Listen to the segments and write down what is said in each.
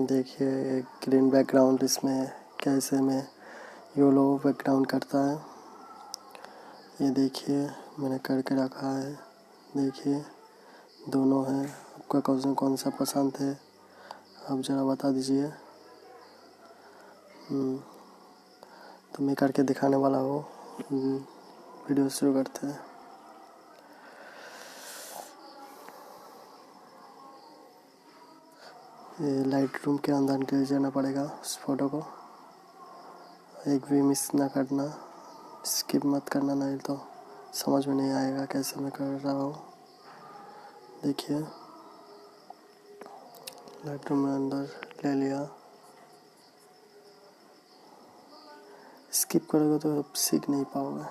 देखिए एक green background इसमें कैसे में येलो बैकग्राउंड करता है। ये देखिए मैंने करके रखा है। देखिए दोनों हैं। आपका कौन सा पसंद है आप ज़रा बता दीजिए। तो मैं करके दिखाने वाला हूँ। वीडियो शुरू करते हैं। ये लाइट रूम के अंदर ले जाना पड़ेगा उस फोटो को। एक भी मिस ना करना, स्किप मत करना, नहीं तो समझ में नहीं आएगा कैसे मैं कर रहा हूँ। देखिए लाइट रूम में अंदर ले लिया। स्किप करोगे तो आप सीख नहीं पाओगे।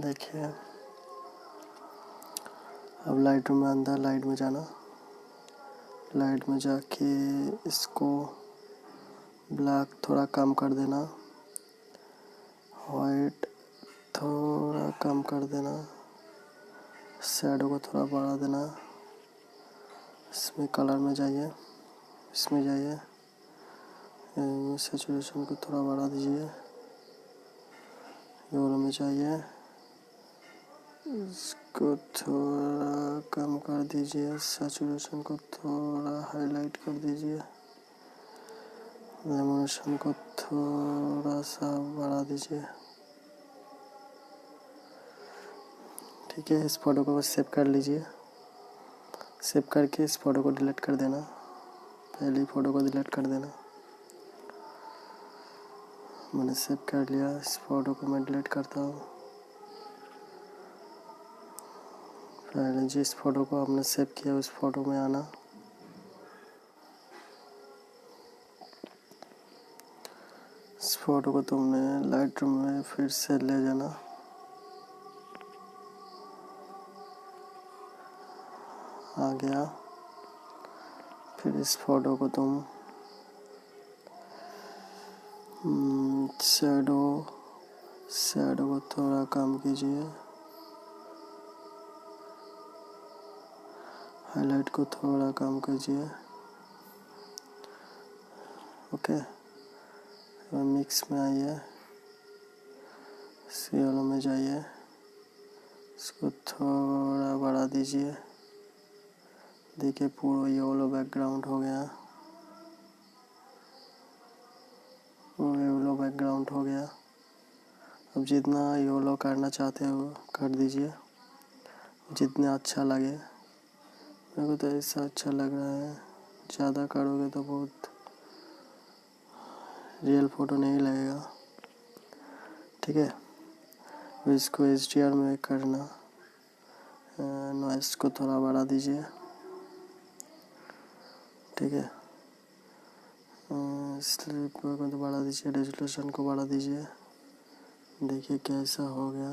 देखिए अब लाइट रूम में अंदर लाइट में जाना। लाइट में जाके इसको ब्लैक थोड़ा कम कर देना, वाइट थोड़ा कम कर देना, शैडो को थोड़ा बढ़ा देना। इसमें कलर में जाइए, इसमें जाइए, सैचुरेशन को थोड़ा बढ़ा दीजिए। येलो में जाइए, इसको थोड़ा कम कर दीजिए, सैचुरेशन को थोड़ा हाईलाइट कर दीजिए, लेमिनेशन को थोड़ा सा बढ़ा दीजिए। ठीक है, इस फोटो को बस सेव कर लीजिए। सेव करके इस फोटो को डिलीट कर देना। पहली फ़ोटो को डिलीट कर देना। मैंने सेव कर लिया। इस फोटो को मैं डिलीट करता हूँ। पहले जिस फोटो को आपने सेव किया उस फोटो में आना। इस फोटो को तुमने लाइट रूम में फिर से ले जाना। आ गया। फिर इस फोटो को तुम शैडो को थोड़ा कम कीजिए, हाईलाइट को थोड़ा कम कीजिए। ओके, मिक्स में आइए, येलो में जाइए, इसको थोड़ा बढ़ा दीजिए। देखिए पूरा येलो बैकग्राउंड हो गया, पूरा येलो बैकग्राउंड हो गया। अब जितना येलो करना चाहते हो कर दीजिए, जितना अच्छा लगे। मेरे को तो ऐसा अच्छा लग रहा है। ज़्यादा करोगे तो बहुत रियल फ़ोटो नहीं लगेगा। ठीक है, इसको HDR में करना। नॉइस को थोड़ा बढ़ा दीजिए। ठीक है, स्लीप को तो बढ़ा दीजिए, रेजोल्यूशन को बढ़ा दीजिए। देखिए कैसा हो गया,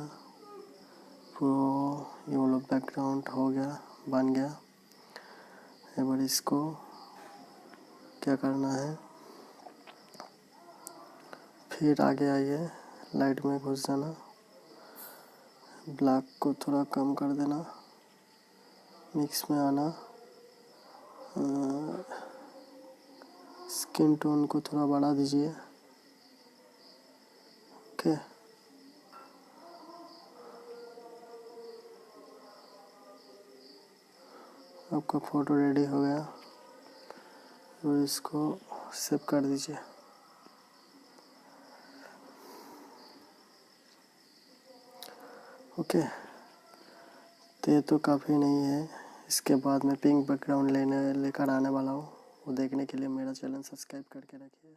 पूरा येलो बैकग्राउंड हो गया, बन गया। एक बार इसको क्या करना है, फिर आगे आइए, लाइट में घुस जाना, ब्लैक को थोड़ा कम कर देना, मिक्स में आना, स्किन टोन को थोड़ा बढ़ा दीजिए। ओके, आपका फ़ोटो रेडी हो गया और इसको सेव कर दीजिए। ओके, तो ये तो काफ़ी नहीं है। इसके बाद मैं पिंक बैकग्राउंड लेकर आने वाला हूँ। वो देखने के लिए मेरा चैनल सब्सक्राइब करके रखिए।